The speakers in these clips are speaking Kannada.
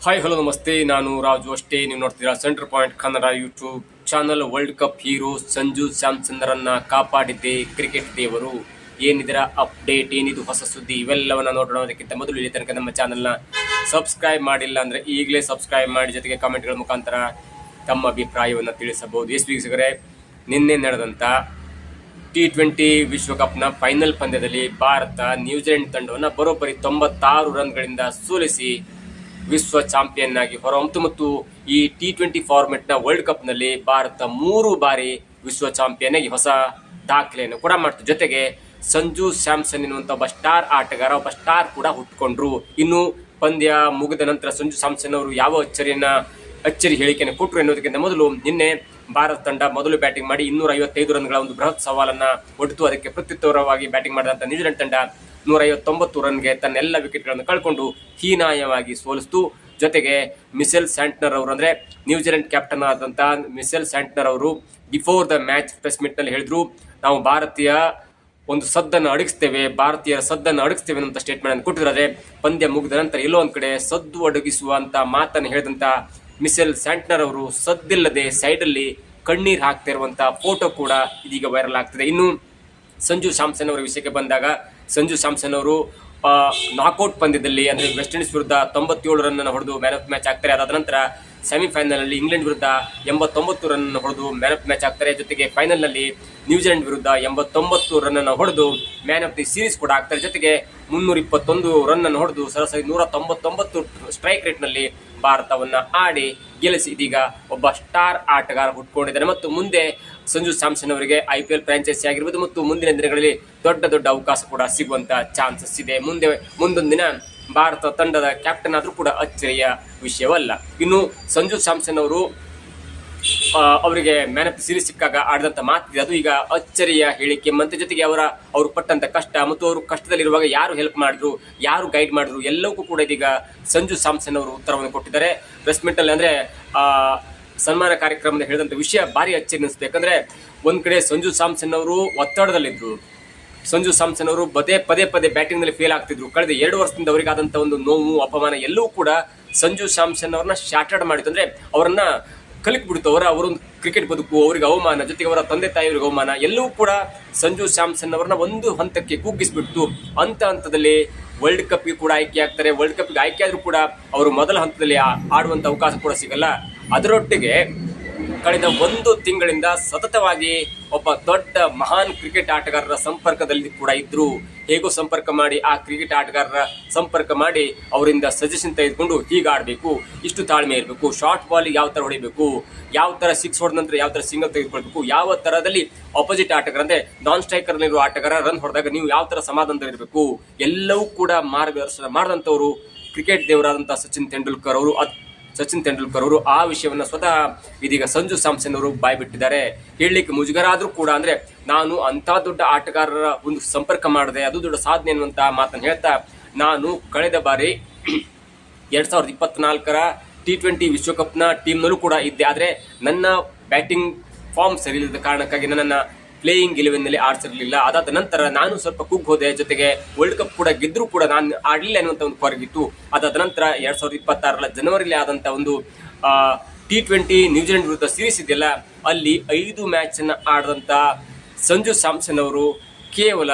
ಹಾಯ್ ಹಲೋ ನಮಸ್ತೆ, ನಾನು ರಾಜು ಅಷ್ಟೇ. ನೀವು ನೋಡ್ತೀರಾ centre point Kannada YouTube channel. World cup hero Sanju ಸ್ಯಾಮ್ಸನ್ರನ್ನ ಕಾಪಾಡಿದ್ದೆ ಕ್ರಿಕೆಟ್ ದೇವರು. ಏನಿದರ ಅಪ್ಡೇಟ್, ಏನಿದು ಹೊಸ ಸುದ್ದಿ, ಇವೆಲ್ಲವನ್ನ ನೋಡೋದಕ್ಕಿಂತ ಮೊದಲು ಇಲ್ಲಿ ತನಕ ನಮ್ಮ ಚಾನಲ್ನ ಸಬ್ಸ್ಕ್ರೈಬ್ ಮಾಡಿಲ್ಲ ಅಂದರೆ ಈಗಲೇ ಸಬ್ಸ್ಕ್ರೈಬ್ ಮಾಡಿ, ಜೊತೆಗೆ ಕಾಮೆಂಟ್ಗಳ ಮುಖಾಂತರ ತಮ್ಮ ಅಭಿಪ್ರಾಯವನ್ನು ತಿಳಿಸಬಹುದು. ವೀಕ್ಷಕರೇ, ನಿನ್ನೆ ನಡೆದಂಥ T20 ವಿಶ್ವಕಪ್ನ ಫೈನಲ್ ಪಂದ್ಯದಲ್ಲಿ ಭಾರತ ನ್ಯೂಜಿಲೆಂಡ್ ತಂಡವನ್ನು ಬರೋಬ್ಬರಿ 96 ರನ್ಗಳಿಂದ ಸೋಲಿಸಿ ವಿಶ್ವ ಚಾಂಪಿಯನ್ ಆಗಿ ಹೊರಹೊಮ್ಮಿತು. ಮತ್ತು ಈ T20 ಫಾರ್ಮೆಟ್ನ ವರ್ಲ್ಡ್ ಕಪ್ನಲ್ಲಿ ಭಾರತ 3 ಬಾರಿ ವಿಶ್ವ ಚಾಂಪಿಯನ್ ಆಗಿ ಹೊಸ ದಾಖಲೆಯನ್ನು ಕೂಡ ಮಾಡ್ತು. ಜೊತೆಗೆ ಸಂಜು ಸ್ಯಾಮ್ಸನ್ ಎನ್ನುವಂಥ ಒಬ್ಬ ಸ್ಟಾರ್ ಆಟಗಾರ, ಒಬ್ಬ ಸ್ಟಾರ್ ಕೂಡ ಹುಟ್ಟುಕೊಂಡ್ರು. ಇನ್ನು ಪಂದ್ಯ ಮುಗಿದ ನಂತರ ಸಂಜು ಸ್ಯಾಮ್ಸನ್ ಅವರು ಯಾವ ಅಚ್ಚರಿ ಹೇಳಿಕೆಯನ್ನು ಕೊಟ್ಟರು ಎನ್ನುವುದಕ್ಕಿಂತ ಮೊದಲು ನಿನ್ನೆ ಭಾರತ ತಂಡ ಮೊದಲು ಬ್ಯಾಟಿಂಗ್ ಮಾಡಿ 255 ರನ್ಗಳ ಒಂದು ಬೃಹತ್ ಸವಾಲನ್ನು ಒಡ್ಡಿತು. ಅದಕ್ಕೆ ಪ್ರತ್ಯುತ್ತರವಾಗಿ ಬ್ಯಾಟಿಂಗ್ ಮಾಡಿದಂಥ ನ್ಯೂಜಿಲೆಂಡ್ ತಂಡ 159 ರನ್ಗೆ ತನ್ನೆಲ್ಲ ವಿಕೆಟ್ಗಳನ್ನು ಕಳ್ಕೊಂಡು ಹೀನಾಯವಾಗಿ ಸೋಲಿಸಿತು. ಜೊತೆಗೆ ಮಿಚೆಲ್ ಸ್ಯಾಂಟ್ನರ್ ಅವರು, ಅಂದರೆ ನ್ಯೂಜಿಲೆಂಡ್ ಕ್ಯಾಪ್ಟನ್ ಆದಂಥ ಮಿಚೆಲ್ ಸ್ಯಾಂಟ್ನರ್ ಅವರು ಬಿಫೋರ್ ದ ಮ್ಯಾಚ್ ಪ್ರೆಸ್ ಮೀಟ್ನಲ್ಲಿ ಹೇಳಿದ್ರು, ನಾವು ಭಾರತೀಯರ ಸದ್ದನ್ನು ಅಡಗಿಸ್ತೇವೆ ಅನ್ನೋ ಸ್ಟೇಟ್ಮೆಂಟ್ ಅನ್ನು ಕೊಟ್ಟಿದ್ದಾರೆ. ಆದರೆ ಪಂದ್ಯ ಮುಗಿದ ನಂತರ ಎಲ್ಲೋ ಒಂದು ಕಡೆ ಸದ್ದು ಅಡಗಿಸುವಂತ ಮಾತನ್ನು ಹೇಳಿದಂಥ ಮಿಚೆಲ್ ಸ್ಯಾಂಟ್ನರ್ ಅವರು ಸದ್ದಿಲ್ಲದೆ ಸೈಡಲ್ಲಿ ಕಣ್ಣೀರು ಹಾಕ್ತಿರುವಂಥ ಫೋಟೋ ಕೂಡ ಇದೀಗ ವೈರಲ್ ಆಗ್ತಿದೆ. ಇನ್ನು ಸಂಜು ಸ್ಯಾಮ್ಸನ್ ಅವರ ವಿಷಯಕ್ಕೆ ಬಂದಾಗ, ಸಂಜು ಸ್ಯಾಮ್ಸನ್ ಅವರು ನಾಕ್ಔಟ್ ಪಂದ್ಯದಲ್ಲಿ, ಅಂದರೆ ವೆಸ್ಟ್ ಇಂಡೀಸ್ ವಿರುದ್ಧ 97 ರನ್ನನ್ನು ಹೊಡೆದು ಮ್ಯಾನ್ ಆಫ್ ಮ್ಯಾಚ್ ಆಗ್ತಾರೆ. ಅದಾದ ನಂತರ ಸೆಮಿಫೈನಲ್ನಲ್ಲಿ ಇಂಗ್ಲೆಂಡ್ ವಿರುದ್ಧ 89 ರನ್ನನ್ನು ಹೊಡೆದು ಮ್ಯಾನ್ ಆಫ್ ಮ್ಯಾಚ್ ಆಗ್ತಾರೆ. ಜೊತೆಗೆ ಫೈನಲ್ನಲ್ಲಿ ನ್ಯೂಜಿಲೆಂಡ್ ವಿರುದ್ಧ 89 ರನ್ನನ್ನು ಹೊಡೆದು ಮ್ಯಾನ್ ಆಫ್ ದಿ ಸೀರೀಸ್ ಕೂಡ ಆಗ್ತಾರೆ. ಜೊತೆಗೆ 321 ರನ್ನನ್ನು ಹೊಡೆದು ಸರಾಸರಿ 199 ಸ್ಟ್ರೈಕ್ ರೇಟ್ನಲ್ಲಿ ಭಾರತವನ್ನು ಆಡಿ ಗೆಲ್ಲಿಸಿ ಇದೀಗ ಒಬ್ಬ ಸ್ಟಾರ್ ಆಟಗಾರ ಹುಟ್ಟುಕೊಂಡಿದ್ದಾರೆ. ಮತ್ತು ಮುಂದೆ ಸಂಜು ಸ್ಯಾಮ್ಸನ್ ಅವರಿಗೆ IPL ಫ್ರಾಂಚೈಸಿ ಆಗಿರ್ಬೋದು ಮತ್ತು ಮುಂದಿನ ದಿನಗಳಲ್ಲಿ ದೊಡ್ಡ ಅವಕಾಶ ಕೂಡ ಸಿಗುವಂತ ಚಾನ್ಸಸ್ ಇದೆ. ಮುಂದೊಂದು ದಿನ ಭಾರತ ತಂಡದ ಕ್ಯಾಪ್ಟನ್ ಆದರೂ ಕೂಡ ಅಚ್ಚರಿಯ ವಿಷಯವಲ್ಲ. ಇನ್ನು ಸಂಜು ಸ್ಯಾಮ್ಸನ್ ಅವರು ಅವರಿಗೆ ಮ್ಯಾನ್ ಆಫ್ ದಿ ಸೀರೀಸ್ ಸಿಕ್ಕಾಗ ಆಡಿದಂಥ ಮಾತಿದೆ, ಅದು ಈಗ ಅಚ್ಚರಿಯ ಹೇಳಿಕೆ. ಮತ್ತೆ ಜೊತೆಗೆ ಅವರು ಪಟ್ಟಂತ ಕಷ್ಟ ಮತ್ತು ಅವರು ಕಷ್ಟದಲ್ಲಿರುವಾಗ ಯಾರು ಹೆಲ್ಪ್ ಮಾಡಿದ್ರು, ಯಾರು ಗೈಡ್ ಮಾಡಿದ್ರು, ಎಲ್ಲವಕ್ಕೂ ಕೂಡ ಇದೀಗ ಸಂಜು ಸ್ಯಾಮ್ಸನ್ ಅವರು ಉತ್ತರವನ್ನು ಕೊಟ್ಟಿದ್ದಾರೆ ಪ್ರೆಸ್ ಮೀಟಲ್ಲಿ. ಅಂದರೆ ಸನ್ಮಾನ ಕಾರ್ಯಕ್ರಮದಲ್ಲಿ ಹೇಳಿದಂಥ ವಿಷಯ ಭಾರಿ ಅಚ್ಚರಿ ಅನಿಸ್ತು. ಯಾಕಂದರೆ ಒಂದು ಕಡೆ ಸಂಜು ಸ್ಯಾಮ್ಸನ್ ಅವರು ಒತ್ತಡದಲ್ಲಿದ್ದರು. ಸಂಜು ಸ್ಯಾಮ್ಸನ್ ಅವರು ಪದೇ ಬ್ಯಾಟಿಂಗ್ನಲ್ಲಿ ಫೇಲ್ ಆಗ್ತಿದ್ರು. ಕಳೆದ 2 ವರ್ಷದಿಂದ ಅವರಿಗಾದಂಥ ಒಂದು ನೋವು, ಅಪಮಾನ ಎಲ್ಲವೂ ಕೂಡ ಸಂಜು ಸ್ಯಾಮ್ಸನ್ ಅವ್ರನ್ನ ಶಾರ್ಟರ್ಡ್ ಮಾಡಿತ್ತು. ಅಂದರೆ ಅವರನ್ನ ಕಲಿಕ್ಬಿಡ್ತು. ಅವರೊಂದು ಕ್ರಿಕೆಟ್ ಬದುಕು, ಅವರಿಗೆ ಅವಮಾನ, ಜೊತೆಗೆ ಅವರ ತಂದೆ ತಾಯಿಯವರಿಗೆ ಅವಮಾನ, ಎಲ್ಲವೂ ಕೂಡ ಸಂಜು ಸ್ಯಾಮ್ಸನ್ ಅವರನ್ನ ಒಂದು ಹಂತಕ್ಕೆ ಕುಗ್ಗಿಸ್ಬಿಡ್ತು. ಹಂತದಲ್ಲಿ ವರ್ಲ್ಡ್ ಕಪ್ಗೆ ಕೂಡ ಆಯ್ಕೆ ಆಗ್ತಾರೆ. ವರ್ಲ್ಡ್ ಕಪ್ಗೆ ಆಯ್ಕೆ ಆದರೂ ಕೂಡ ಅವರು ಮೊದಲ ಹಂತದಲ್ಲಿ ಆಡುವಂಥ ಅವಕಾಶ ಕೂಡ ಸಿಗಲ್ಲ. ಅದರೊಟ್ಟಿಗೆ ಕಳೆದ 1 ತಿಂಗಳಿಂದ ಸತತವಾಗಿ ಒಬ್ಬ ದೊಡ್ಡ ಮಹಾನ್ ಕ್ರಿಕೆಟ್ ಆಟಗಾರರ ಸಂಪರ್ಕದಲ್ಲಿ ಕೂಡ ಇದ್ರು. ಹೇಗೋ ಸಂಪರ್ಕ ಮಾಡಿ, ಆ ಕ್ರಿಕೆಟ್ ಆಟಗಾರರ ಸಂಪರ್ಕ ಮಾಡಿ ಅವರಿಂದ ಸಜೆಷನ್ ತೆಗೆದುಕೊಂಡು ಹೀಗೆ ಆಡಬೇಕು, ಇಷ್ಟು ತಾಳ್ಮೆ ಇರಬೇಕು, ಶಾರ್ಟ್ ಬಾಲಿಗೆ ಯಾವ ಥರ ಹೊಡಿಬೇಕು, ಯಾವ ಥರ 6 ಹೊಡೆದ ನಂತರ ಯಾವ ಥರ ಸಿಂಗಲ್ ತೆಗೆದುಕೊಳ್ಬೇಕು, ಯಾವ ಥರದಲ್ಲಿ ಆಪೋಸಿಟ್ ಆಟಗಾರ, ಅಂದರೆ ನಾನ್ ಸ್ಟ್ರೈಕರ್ನಲ್ಲಿರುವ ಆಟಗಾರ ರನ್ ಹೊಡೆದಾಗ ನೀವು ಯಾವ ಥರ ಸಮಾಧಾನದಲ್ಲಿರಬೇಕು, ಎಲ್ಲವೂ ಕೂಡ ಮಾರ್ಗದರ್ಶನ ಮಾಡಿದಂಥವರು ಕ್ರಿಕೆಟ್ ದೇವರಾದಂಥ ಸಚಿನ್ ತೆಂಡೂಲ್ಕರ್ ಅವರು ಆ ವಿಷಯವನ್ನು ಸ್ವತಃ ಇದೀಗ ಸಂಜು ಸ್ಯಾಮ್ಸನ್ ಅವರು ಬಾಯ್ಬಿಟ್ಟಿದ್ದಾರೆ. ಹೇಳಲಿಕ್ಕೆ ಮುಜುಗರ ಆದರೂ ಕೂಡ, ಅಂದರೆ ನಾನು ಅಂಥ ದೊಡ್ಡ ಆಟಗಾರರ ಒಂದು ಸಂಪರ್ಕ ಮಾಡಿದೆ, ಅದು ದೊಡ್ಡ ಸಾಧನೆ ಅನ್ನುವಂಥ ಮಾತನ್ನು ಹೇಳ್ತಾ, ನಾನು ಕಳೆದ ಬಾರಿ 2024ರ T20 ವಿಶ್ವಕಪ್ನ ಟೀಮ್ನಲ್ಲೂ ಕೂಡ ಇದ್ದೆ. ಆದರೆ ನನ್ನ ಬ್ಯಾಟಿಂಗ್ ಫಾರ್ಮ್ ಸರಿ ಇಲ್ಲದ ಕಾರಣಕ್ಕಾಗಿ ನನ್ನನ್ನು ಪ್ಲೇಯಿಂಗ್ 11ನಲ್ಲಿ ಆಡಿಸಿರಲಿಲ್ಲ. ಅದಾದ ನಂತರ ನಾನು ಸ್ವಲ್ಪ ಹೋದೆ. ಜೊತೆಗೆ ವರ್ಲ್ಡ್ ಕಪ್ ಕೂಡ ಗೆದ್ದರೂ ಕೂಡ ನಾನು ಆಡಲಿಲ್ಲ ಅನ್ನುವಂಥ ಒಂದು ಕೊರಗಿತ್ತು. ಅದಾದ ನಂತರ 2026ರ ಜನವರಿಲಿ ಆದಂಥ ಒಂದು T20 ನ್ಯೂಜಿಲೆಂಡ್ ವಿರುದ್ಧ ಸೀರೀಸ್ ಇದೆಯಲ್ಲ, ಅಲ್ಲಿ 5 ಮ್ಯಾಚನ್ನು ಆಡಿದಂಥ ಸಂಜು ಸ್ಯಾಮ್ಸನ್ ಅವರು ಕೇವಲ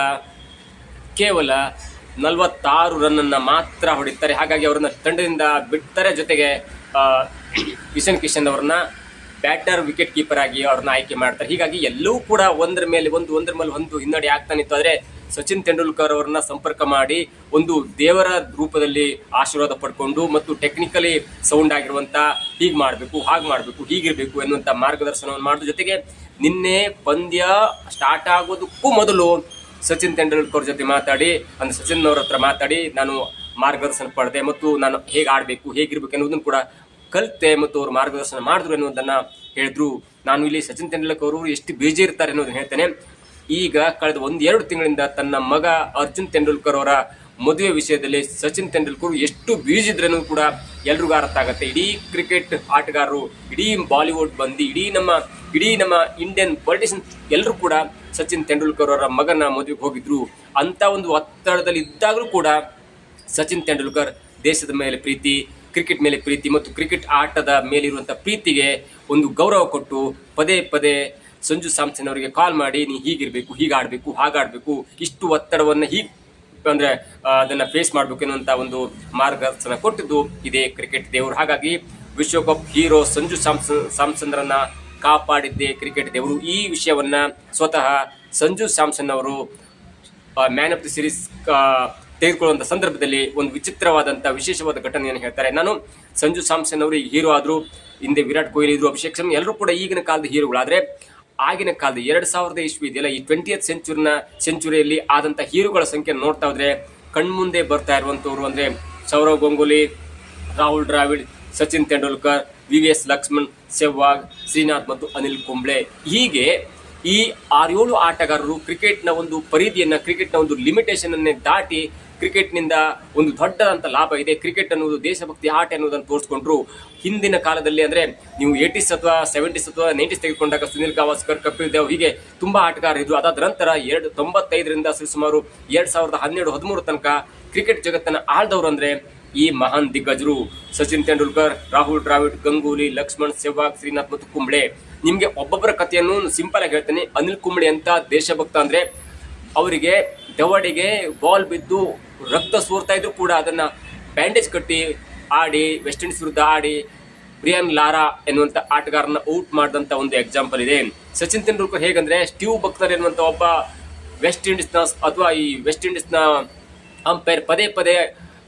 46 ರನ್ನನ್ನು ಮಾತ್ರ ಹೊಡಿತಾರೆ. ಹಾಗಾಗಿ ಅವರನ್ನ ತಂಡದಿಂದ ಬಿಡ್ತಾರೆ. ಜೊತೆಗೆ ಇಶಾನ್ ಕಿಶನ್ ಅವರನ್ನ ಬ್ಯಾಟರ್ ವಿಕೆಟ್ ಕೀಪರ್ ಆಗಿ ಅವ್ರನ್ನ ಆಯ್ಕೆ ಮಾಡ್ತಾರೆ. ಹೀಗಾಗಿ ಎಲ್ಲವೂ ಕೂಡ ಒಂದರ ಮೇಲೆ ಒಂದು ಹಿನ್ನಡೆ ಆಗ್ತಾನಿತ್ತು. ಆದರೆ ಸಚಿನ್ ತೆಂಡೂಲ್ಕರ್ ಅವರನ್ನ ಸಂಪರ್ಕ ಮಾಡಿ ಒಂದು ದೇವರ ರೂಪದಲ್ಲಿ ಆಶೀರ್ವಾದ ಪಡ್ಕೊಂಡು ಮತ್ತು ಟೆಕ್ನಿಕಲಿ ಸೌಂಡ್ ಆಗಿರುವಂಥ ಹೀಗೆ ಮಾಡಬೇಕು, ಹಾಗೆ ಮಾಡಬೇಕು, ಹೀಗಿರಬೇಕು ಎನ್ನುವಂಥ ಮಾರ್ಗದರ್ಶನವನ್ನು ಮಾಡಿದ. ಜೊತೆಗೆ ನಿನ್ನೆ ಪಂದ್ಯ ಸ್ಟಾರ್ಟ್ ಆಗೋದಕ್ಕೂ ಮೊದಲು ಸಚಿನ್ ತೆಂಡೂಲ್ಕರ್ ಜೊತೆ ಮಾತಾಡಿ, ಅಂದರೆ ಸಚಿನ್ ಅವರ ಹತ್ರ ಮಾತಾಡಿ ನಾನು ಮಾರ್ಗದರ್ಶನ ಪಡೆದೆ ಮತ್ತು ನಾನು ಹೇಗೆ ಆಡಬೇಕು, ಹೇಗಿರ್ಬೇಕು ಎನ್ನುವುದನ್ನು ಕೂಡ ಕಲಿತೆ ಮತ್ತು ಅವರು ಮಾರ್ಗದರ್ಶನ ಮಾಡಿದ್ರು ಎನ್ನುವುದನ್ನು ಹೇಳಿದ್ರು. ನಾನು ಇಲ್ಲಿ ಸಚಿನ್ ತೆಂಡೂಲ್ಕರ್ ಅವರು ಎಷ್ಟು ಬೇಜಿ ಇರ್ತಾರೆ ಅನ್ನೋದನ್ನು ಹೇಳ್ತೇನೆ. ಈಗ ಕಳೆದ 1-2 ತಿಂಗಳಿಂದ ತನ್ನ ಮಗ ಅರ್ಜುನ್ ತೆಂಡೂಲ್ಕರ್ ಅವರ ಮದುವೆ ವಿಷಯದಲ್ಲಿ ಸಚಿನ್ ತೆಂಡೂಲ್ಕರ್ ಎಷ್ಟು ಬೀಜಿದ್ರೂ ಕೂಡ ಎಲ್ರಿಗೂ ಅರ್ಥ ಆಗುತ್ತೆ. ಇಡೀ ಕ್ರಿಕೆಟ್ ಆಟಗಾರರು, ಇಡೀ ಬಾಲಿವುಡ್ ಬಂದು, ಇಡೀ ನಮ್ಮ ಇಂಡಿಯನ್ ಪೊಲಿಟಿಷಿಯನ್ಸ್ ಎಲ್ಲರೂ ಕೂಡ ಸಚಿನ್ ತೆಂಡೂಲ್ಕರ್ ಅವರ ಮಗನ ಮದುವೆಗೆ ಹೋಗಿದ್ರು. ಅಂಥ ಒಂದು ಒತ್ತಡದಲ್ಲಿ ಇದ್ದಾಗಲೂ ಕೂಡ ಸಚಿನ್ ತೆಂಡೂಲ್ಕರ್ ದೇಶದ ಮೇಲೆ ಪ್ರೀತಿ, ಕ್ರಿಕೆಟ್ ಮೇಲೆ ಪ್ರೀತಿ ಮತ್ತು ಕ್ರಿಕೆಟ್ ಆಟದ ಮೇಲಿರುವಂಥ ಪ್ರೀತಿಗೆ ಒಂದು ಗೌರವ ಕೊಟ್ಟು ಪದೇ ಪದೇ ಸಂಜು ಸ್ಯಾಮ್ಸನ್ ಅವರಿಗೆ ಕಾಲ್ ಮಾಡಿ ನೀ ಹೀಗಿರಬೇಕು, ಹೀಗಾಡಬೇಕು, ಹಾಗಾಡಬೇಕು, ಇಷ್ಟು ಒತ್ತಡವನ್ನು ಅಂದ್ರೆ ಅದನ್ನ ಫೇಸ್ ಮಾಡಬೇಕು ಎನ್ನುವಂತ ಒಂದು ಮಾರ್ಗದರ್ಶನ ಕೊಟ್ಟಿದ್ದು ಇದೇ ಕ್ರಿಕೆಟ್ ದೇವರು. ಹಾಗಾಗಿ ವಿಶ್ವಕಪ್ ಹೀರೋ ಸಂಜು ಸ್ಯಾಮ್ಸನ್ ರನ್ನ ಕಾಪಾಡಿದ್ದೇ ಕ್ರಿಕೆಟ್ ದೇವರು. ಈ ವಿಷಯವನ್ನ ಸ್ವತಃ ಸಂಜು ಸ್ಯಾಮ್ಸನ್ ಅವರು ಮ್ಯಾನ್ ಆಫ್ ದಿ ಸೀರೀಸ್ ತೆಗೆದುಕೊಳ್ಳುವಂಥ ಸಂದರ್ಭದಲ್ಲಿ ಒಂದು ವಿಚಿತ್ರವಾದಂಥ ವಿಶೇಷವಾದ ಘಟನೆಯನ್ನು ಹೇಳ್ತಾರೆ. ನಾನು ಸಂಜು ಸ್ಯಾಮ್ಸನ್ ಅವರು ಈಗ ಹೀರೋ ಆದರೂ, ಹಿಂದೆ ವಿರಾಟ್ ಕೊಹ್ಲಿ ಇದ್ರು, ಅಭಿಷೇಕ್ ಶರ್ಮಾ ಎಲ್ಲರೂ ಕೂಡ ಈಗಿನ ಕಾಲದ ಹೀರೋಗಳಾದರೆ ಆಗಿನ ಕಾಲದ 2000 ಇಸ್ವಿ ಇದೆಯಲ್ಲ, ಈ 20th ಸೆಂಚುರಿಯಲ್ಲಿ ಆದಂಥ ಹೀರೋಗಳ ಸಂಖ್ಯೆ ನೋಡ್ತಾ ಹೋದ್ರೆ ಕಣ್ಮುಂದೆ ಬರ್ತಾ ಇರುವಂಥವ್ರು ಅಂದರೆ ಸೌರವ್ ಗಂಗೂಲಿ, ರಾಹುಲ್ ದ್ರಾವಿಡ್, ಸಚಿನ್ ತೆಂಡೂಲ್ಕರ್, VVS ಲಕ್ಷ್ಮಣ್, ಸೆಹ್ವಾಗ್, ಶ್ರೀನಾಥ್ ಮತ್ತು ಅನಿಲ್ ಕುಂಬ್ಳೆ. ಹೀಗೆ ಈ 6-7 ಆಟಗಾರರು ಕ್ರಿಕೆಟ್ನ ಒಂದು ಪರಿಧಿಯನ್ನ, ಕ್ರಿಕೆಟ್ನ ಒಂದು ಲಿಮಿಟೇಷನ್ ಅನ್ನೇ ದಾಟಿ ಕ್ರಿಕೆಟ್ನಿಂದ ಒಂದು ದೊಡ್ಡದಂತ ಲಾಭ ಇದೆ, ಕ್ರಿಕೆಟ್ ಅನ್ನೋದು ದೇಶಭಕ್ತಿ ಆಟ ಅನ್ನೋದನ್ನು ತೋರಿಸ್ಕೊಂಡ್ರು. ಹಿಂದಿನ ಕಾಲದಲ್ಲಿ ಅಂದ್ರೆ ನೀವು 80s ಅಥವಾ 70s ಅಥವಾ 90s ತೆಗೆದುಕೊಂಡಾಗ ಸುನಿಲ್ ಗವಾಸ್ಕರ್, ಕಪಿಲ್ ದೇವ್ ಹೀಗೆ ತುಂಬಾ ಆಟಗಾರರು ಇದ್ರು. ಅದಾದ ನಂತರ 95ರಿಂದ ಸುಮಾರು 2012-13 ತನಕ ಕ್ರಿಕೆಟ್ ಜಗತ್ತನ್ನ ಆಳ್ದವ್ರು ಅಂದ್ರೆ ಈ ಮಹಾನ್ ದಿಗ್ಗಜರು ಸಚಿನ್ ತೆಂಡೂಲ್ಕರ್, ರಾಹುಲ್ ದ್ರಾವಿಡ್, ಗಂಗೂಲಿ, ಲಕ್ಷ್ಮಣ್, ಸೆಹ್ವಾಗ್, ಶ್ರೀನಾಥ್ ಮತ್ತು ಕುಂಬ್ಳೆ. ನಿಮ್ಗೆ ಒಬ್ಬೊಬ್ಬರ ಕಥೆಯನ್ನು ಸಿಂಪಲ್ ಆಗಿ ಹೇಳ್ತೇನೆ. ಅನಿಲ್ ಕುಂಬ್ಳೆ ಅಂತ ದೇಶಭಕ್ತ ಅಂದ್ರೆ ಅವರಿಗೆ ದವಡೆಗೆ ಬಾಲ್ ಬಿದ್ದು ರಕ್ತ ಸೋರ್ತಾ ಇದ್ರು ಕೂಡ ಅದನ್ನ ಬ್ಯಾಂಡೇಜ್ ಕಟ್ಟಿ ಆಡಿ ವೆಸ್ಟ್ ಇಂಡೀಸ್ ವಿರುದ್ಧ ಆಡಿ ಬ್ರಿಯಾನ್ ಲಾರಾ ಎನ್ನುವಂತ ಆಟಗಾರನ ಔಟ್ ಮಾಡಿದಂತ ಒಂದು ಎಕ್ಸಾಂಪಲ್ ಇದೆ. ಸಚಿನ್ ತೆಂಡೂಲ್ಕರ್ ಹೇಗಂದ್ರೆ ಸ್ಟೀವ್ ಬಕ್ನರ್ ಎನ್ನುವಂತ ಒಬ್ಬ ವೆಸ್ಟ್ ಇಂಡೀಸ್ನ ಅಂಪೈರ್ ಪದೇ ಪದೇ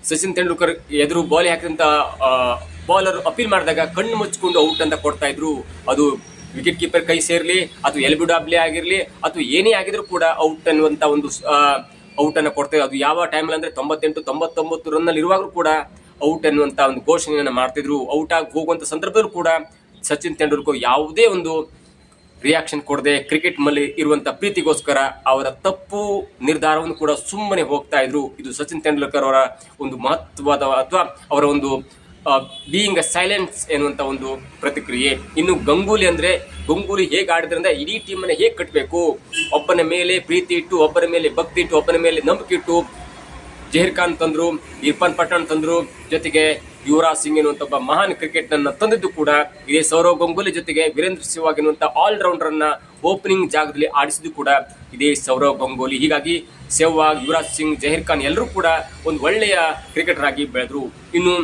ಸಚಿನ್ ತೆಂಡೂಲ್ಕರ್ ಎದುರು ಬಾಲ್ ಹಾಕಿದಂತ ಬಾಲರ್ ಅಪೀಲ್ ಮಾಡಿದಾಗ ಕಣ್ಣು ಮುಚ್ಚಿಕೊಂಡು ಔಟ್ ಅಂತ ಕೊಡ್ತಾ ಇದ್ರು. ಅದು ವಿಕೆಟ್ ಕೀಪರ್ ಕೈ ಸೇರ್ಲಿ ಅಥವಾ LBW ಆಗಿರ್ಲಿ ಅಥವಾ ಏನೇ ಆಗಿದ್ರು ಕೂಡ ಔಟ್ ಅನ್ನುವಂತ ಒಂದು ಔಟ್ ಅನ್ನ ಕೊಡ್ತೇವೆ. ಅದು ಯಾವ ಟೈಮಲ್ಲಿ ಅಂದ್ರೆ 98-99 ರನ್ ಅಲ್ಲಿ ಇರುವಾಗಲೂ ಕೂಡ ಔಟ್ ಅನ್ನುವಂತ ಒಂದು ಘೋಷಣೆಯನ್ನ ಮಾಡ್ತಿದ್ರು. ಔಟ್ ಆಗಿ ಹೋಗುವಂತ ಸಂದರ್ಭದಲ್ಲೂ ಕೂಡ ಸಚಿನ್ ತೆಂಡೂಲ್ಕರ್ ಯಾವುದೇ ಒಂದು ರಿಯಾಕ್ಷನ್ ಕೊಡದೆ ಕ್ರಿಕೆಟ್ ಮೇಲೆ ಇರುವಂತ ಪ್ರೀತಿಗೋಸ್ಕರ ಅವರ ತಪ್ಪು ನಿರ್ಧಾರವನ್ನು ಕೂಡ ಸುಮ್ಮನೆ ಹೋಗ್ತಾ ಇದ್ರು. ಇದು ಸಚಿನ್ ತೆಂಡೂಲ್ಕರ್ ಅವರ ಒಂದು ಮಹತ್ವದ ಅಥವಾ ಅವರ ಒಂದು ಬೀಯಿಂಗ್ ಅ ಸೈಲೆನ್ಸ್ ಎನ್ನುವಂತ ಒಂದು ಪ್ರತಿಕ್ರಿಯೆ. ಇನ್ನು ಗಂಗೂಲಿ ಹೇಗೆ ಆಡಿದ್ರಿಂದ ಇಡೀ ಟೀಮ್ ಅನ್ನ ಹೇಗೆ ಕಟ್ಟಬೇಕು, ಒಬ್ಬನ ಮೇಲೆ ಪ್ರೀತಿ ಇಟ್ಟು, ಒಬ್ಬನ ಮೇಲೆ ಭಕ್ತಿ ಇಟ್ಟು, ಒಬ್ಬನ ಮೇಲೆ ನಂಬಿಕೆ ಇಟ್ಟು ಜಹೀರ್ ಖಾನ್ ತಂದ್ರು, ಇರ್ಫಾನ್ ಪಠಾಣ್ ತಂದ್ರು, ಜೊತೆಗೆ ಯುವರಾಜ್ ಸಿಂಗ್ ಎನ್ನುವಂತ ಒಬ್ಬ ಮಹಾನ್ ಕ್ರಿಕೆಟ್ ಅನ್ನ ತಂದಿದ್ದು ಕೂಡ ಇದೇ ಸೌರವ್ ಗಂಗೂಲಿ, ಜೊತೆಗೆ ವೀರೇಂದ್ರ ಸೆಹ್ವಾಗ್ ಎನ್ನುವಂತ ಆಲ್ರೌಂಡರ್ ಅನ್ನ ಓಪನಿಂಗ್ ಜಾಗದಲ್ಲಿ ಆಡಿಸಿದ್ದು ಕೂಡ ಇದೇ ಸೌರವ್ ಗಂಗೂಲಿ. ಹೀಗಾಗಿ ಸೆಹ್ವಾಗ್, ಯುವರಾಜ್ ಸಿಂಗ್, ಜಹೀರ್ ಖಾನ್ ಎಲ್ಲರೂ ಕೂಡ ಒಂದು ಒಳ್ಳೆಯ ಕ್ರಿಕೆಟರ್ ಆಗಿ ಬೆಳೆದ್ರು. ಇನ್ನು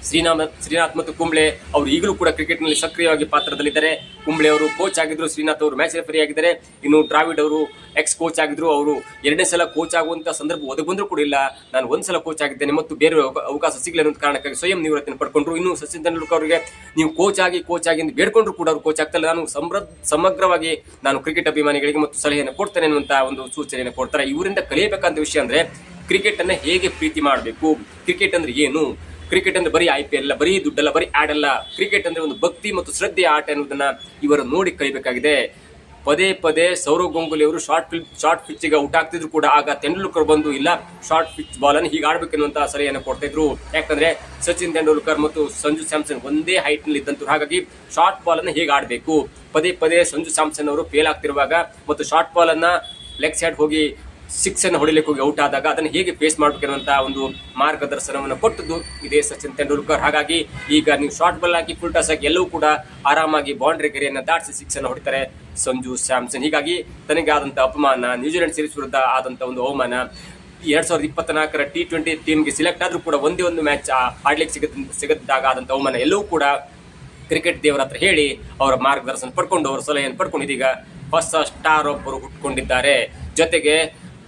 ಶ್ರೀನಾಥ್ ಮತ್ತು ಕುಂಬ್ಳೆ ಅವರು ಈಗಲೂ ಕೂಡ ಕ್ರಿಕೆಟ್ ನಲ್ಲಿ ಸಕ್ರಿಯವಾಗಿ ಪಾತ್ರದಲ್ಲಿದ್ದಾರೆ. ಕುಂಬ್ಳೆ ಅವರು ಕೋಚ್ ಆಗಿದ್ರು, ಶ್ರೀನಾಥ್ ಅವರು ಮ್ಯಾಚ್ ರೆಫರಿ ಆಗಿದ್ದಾರೆ. ಇನ್ನು ದ್ರಾವಿಡ್ ಅವರು ಎಕ್ಸ್ ಕೋಚ್ ಆಗಿದ್ರು. ಅವರು 2ನೇ ಸಲ ಕೋಚ್ ಆಗುವಂತ ಸಂದರ್ಭ ಒದಗಿ ಬಂದರೂ ಕೂಡ ಇಲ್ಲ, ನಾನು ಒಂದ್ಸಲ ಕೋಚ್ ಆಗಿದ್ದೇನೆ ಮತ್ತು ಬೇರೆ ಅವಕಾಶ ಸಿಗಲಿ ಅನ್ನೋ ಕಾರಣಕ್ಕಾಗಿ ಸ್ವಯಂ ನಿವೃತ್ತಿಯನ್ನು ಪಡ್ಕೊಂಡ್ರು. ಇನ್ನು ಸಚಿನ್ ತೆಂಡೂಲ್ಕರ್ ಅವರಿಗೆ ನೀವು ಕೋಚ್ ಆಗಿ ಎಂದು ಬೇಡ್ಕೊಂಡ್ರು ಕೂಡ ಅವರು ಕೋಚ್ ಆಗ್ತಲ್ಲ, ನಾನು ಸಮಗ್ರವಾಗಿ ನಾನು ಕ್ರಿಕೆಟ್ ಅಭಿಮಾನಿಗಳಿಗೆ ಮತ್ತು ಸಲಹೆಯನ್ನು ಕೊಡ್ತೇನೆ ಅನ್ನುವಂತ ಒಂದು ಸೂಚನೆಯನ್ನು ಕೊಡ್ತಾರೆ. ಇವರಿಂದ ಕಲಿಯಬೇಕಂತ ವಿಷಯ ಅಂದ್ರೆ ಕ್ರಿಕೆಟ್ ಅನ್ನ ಹೇಗೆ ಪ್ರೀತಿ ಮಾಡಬೇಕು, ಕ್ರಿಕೆಟ್ ಅಂದ್ರೆ ಏನು, ಕ್ರಿಕೆಟ್ ಅಂದ್ರೆ ಬರೀ IPL ಅಲ್ಲ, ಬರೀ ದುಡ್ಡಲ್ಲ, ಬರೀ ಆಡಲ್ಲ, ಕ್ರಿಕೆಟ್ ಅಂದ್ರೆ ಒಂದು ಭಕ್ತಿ ಮತ್ತು ಶ್ರದ್ಧೆಯ ಆಟ ಎನ್ನುವುದನ್ನ ಇವರು ನೋಡಿ ಕಲಿಬೇಕಾಗಿದೆ. ಪದೇ ಪದೇ ಸೌರವ್ ಗಂಗೂಲಿ ಅವರು ಶಾರ್ಟ್ ಪಿಚ್ಗೆ ಔಟ್ ಆಗ್ತಿದ್ರು ಕೂಡ ಆಗ ತೆಂಡೂಲ್ಕರ್ ಬಂದು ಇಲ್ಲ ಶಾರ್ಟ್ ಪಿಚ್ ಬಾಲ್ ಅನ್ನು ಹೀಗೆ ಆಡ್ಬೇಕೆನ್ನುವಂತ ಸಲಹೆಯನ್ನು ಕೊಡ್ತಾ ಇದ್ರು. ಯಾಕಂದ್ರೆ ಸಚಿನ್ ತೆಂಡೂಲ್ಕರ್ ಮತ್ತು ಸಂಜು ಸ್ಯಾಮ್ಸನ್ ಒಂದೇ ಹೈಟ್ ನಲ್ಲಿ ಇದ್ದಂತರು, ಹಾಗಾಗಿ ಶಾರ್ಟ್ ಬಾಲ್ ಅನ್ನು ಹೇಗೆ ಆಡಬೇಕು. ಪದೇ ಪದೇ ಸಂಜು ಸ್ಯಾಮ್ಸನ್ ಅವರು ಫೇಲ್ ಆಗ್ತಿರುವಾಗ ಮತ್ತು ಶಾರ್ಟ್ ಬಾಲ್ ಅನ್ನ ಲೆಗ್ ಸೈಡ್ ಹೋಗಿ 6 ಅನ್ನು ಹೊಡಿಲಿಕ್ಕೆ ಹೋಗಿ ಔಟ್ ಆದಾಗ ಅದನ್ನು ಹೇಗೆ ಫೇಸ್ ಮಾಡಬೇಕೆನ್ನುವಂತ ಒಂದು ಮಾರ್ಗದರ್ಶನವನ್ನು ಕೊಟ್ಟದ್ದು ಇದೇ ಸಚಿನ್ ತೆಂಡೂಲ್ಕರ್. ಹಾಗಾಗಿ ಈಗ ನೀವು ಶಾರ್ಟ್ ಬಾಲ್ ಹಾಕಿ ಫುಲ್ ಟಾಸ್ ಹಾಕಿ ಎಲ್ಲವೂ ಕೂಡ ಆರಾಮಾಗಿ ಬೌಂಡ್ರಿ ಗೆರೆಯನ್ನು ದಾಟಿಸಿ 6 ಅನ್ನು ಹೊಡಿತಾರೆ ಸಂಜು ಸ್ಯಾಮ್ಸನ್. ಹೀಗಾಗಿ ತನಗೆ ಆದಂತ ಅಪಮಾನ, ನ್ಯೂಜಿಲೆಂಡ್ ಸೀರೀಸ್ ವಿರುದ್ಧ ಆದಂತ ಒಂದು ಅವಮಾನ, 2024ರ T20 ಟೀಮ್ಗೆ ಸಿಲೆಕ್ಟ್ ಆದ್ರೂ ಕೂಡ ಒಂದೇ ಒಂದು ಮ್ಯಾಚ್ ಆಡ್ಲಿಕ್ಕೆ ಸಿಗದಾಗ ಆದಂತ ಅವಮಾನ ಎಲ್ಲವೂ ಕೂಡ ಕ್ರಿಕೆಟ್ ದೇವರ ಹತ್ರ ಹೇಳಿ ಅವರ ಮಾರ್ಗದರ್ಶನ ಪಡ್ಕೊಂಡು ಅವರ ಸಲಹೆಯನ್ನು ಪಡ್ಕೊಂಡು ಇದೀಗ ಹೊಸ ಸ್ಟಾರ್ ಒಬ್ಬರು ಹುಟ್ಟುಕೊಂಡಿದ್ದಾರೆ. ಜೊತೆಗೆ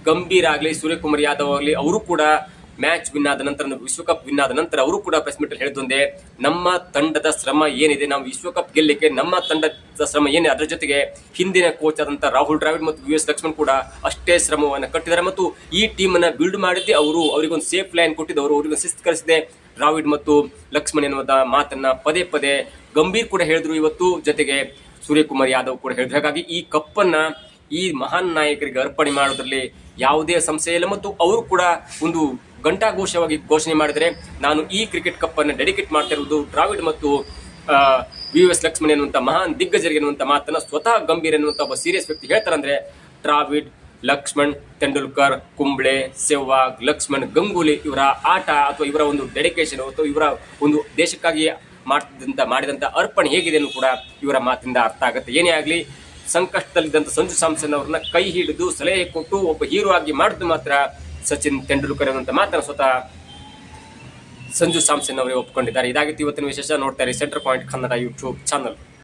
ಗಂಭೀರ್ ಆಗಲಿ, ಸೂರ್ಯಕುಮಾರ್ ಯಾದವ್ ಆಗಲಿ, ಅವರು ಕೂಡ ಮ್ಯಾಚ್ ವಿನ್ ಆದ ನಂತರ, ವಿಶ್ವಕಪ್ ವಿನ್ ಆದ ನಂತರ ಅವರು ಕೂಡ ಪ್ರೆಸ್ ಮೀಟ್ ಹೇಳಿದ್ದೊಂದೇ, ನಮ್ಮ ತಂಡದ ಶ್ರಮ ಏನಿದೆ, ನಾವು ವಿಶ್ವಕಪ್ ಗೆಲ್ಲಲಿಕ್ಕೆ ನಮ್ಮ ತಂಡದ ಶ್ರಮ ಏನಿದೆ, ಅದರ ಜೊತೆಗೆ ಹಿಂದಿನ ಕೋಚ್ ಆದಂತ ರಾಹುಲ್ ದ್ರಾವಿಡ್ ಮತ್ತು VVS ಲಕ್ಷ್ಮಣ್ ಕೂಡ ಅಷ್ಟೇ ಶ್ರಮವನ್ನು ಕಟ್ಟಿದ್ದಾರೆ ಮತ್ತು ಈ ಟೀಮ್ ಅನ್ನ ಬಿಲ್ಡ್ ಮಾಡಿದ್ದೆ ಅವರು. ಅವರಿಗೊಂದು ಸೇಫ್ ಲೈನ್ ಕೊಟ್ಟಿದ್ದವರು, ಅವರಿಗೆ ಶಿಸ್ತು ಕಲಿಸಿದೆ ದ್ರಾವಿಡ್ ಮತ್ತು ಲಕ್ಷ್ಮಣ್ ಎನ್ನುವ ಮಾತನ್ನ ಪದೇ ಪದೇ ಗಂಭೀರ್ ಕೂಡ ಹೇಳಿದ್ರು ಇವತ್ತು, ಜೊತೆಗೆ ಸೂರ್ಯಕುಮಾರ್ ಯಾದವ್ ಕೂಡ ಹೇಳಿದ್ರು. ಹಾಗಾಗಿ ಈ ಕಪ್ಪನ್ನ ಈ ಮಹಾನ್ ನಾಯಕರಿಗೆ ಅರ್ಪಣೆ ಮಾಡೋದ್ರಲ್ಲಿ ಯಾವುದೇ ಸಂಶಯ ಇಲ್ಲ ಮತ್ತು ಅವರು ಕೂಡ ಒಂದು ಘಂಟಾಘೋಷವಾಗಿ ಘೋಷಣೆ ಮಾಡಿದರೆ, ನಾನು ಈ ಕ್ರಿಕೆಟ್ ಕಪ್ ಅನ್ನು ಡೆಡಿಕೇಟ್ ಮಾಡ್ತಾ ಇರುವುದು ದ್ರಾವಿಡ್ ಮತ್ತು VVS ಲಕ್ಷ್ಮಣ್ ಎನ್ನುವಂತ ಮಹಾನ್ ದಿಗ್ಗಜರಿಗೆ ಎನ್ನುವಂತ ಮಾತನ್ನ ಸ್ವತಃ ಗಂಭೀರ್ ಎನ್ನುವಂತ ಒಬ್ಬ ಸೀರಿಯಸ್ ವ್ಯಕ್ತಿ ಹೇಳ್ತಾರಂದ್ರೆ ದ್ರಾವಿಡ್, ಲಕ್ಷ್ಮಣ್ ತೆಂಡೂಲ್ಕರ್, ಕುಂಬ್ಳೆ, ಸೆಹ್ವಾಗ್, ಲಕ್ಷ್ಮಣ್, ಗಂಗೂಲಿ ಇವರ ಆಟ ಅಥವಾ ಇವರ ಒಂದು ಡೆಡಿಕೇಶನ್ ಅಥವಾ ಇವರ ಒಂದು ದೇಶಕ್ಕಾಗಿ ಮಾಡಿದಂಥ ಅರ್ಪಣೆ ಹೇಗಿದೆ ಅನ್ನೂ ಕೂಡ ಇವರ ಮಾತಿಂದ ಅರ್ಥ ಆಗುತ್ತೆ. ಏನೇ ಆಗಲಿ, ಸಂಕಷ್ಟದಲ್ಲಿದ್ದಂಥ ಸಂಜು ಸ್ಯಾಮ್ಸನ್ ಅವ್ರನ್ನ ಕೈ ಹಿಡಿದು ಸಲಹೆ ಕೊಟ್ಟು ಒಬ್ಬ ಹೀರೋ ಆಗಿ ಮಾಡಿದ್ದು ಮಾತ್ರ ಸಚಿನ್ ತೆಂಡೂಲ್ಕರ್ ಅನ್ನುವಂಥ ಮಾತನ್ನು ಸ್ವತಃ ಸಂಜು ಸ್ಯಾಮ್ಸನ್ ಅವರೇ ಒಪ್ಪಿಕೊಂಡಿದ್ದಾರೆ. ಇದಾಗಿತ್ತು ಇವತ್ತಿನ ವಿಶೇಷ. ನೋಡ್ತಾರೆ centre point Kannada YouTube channel.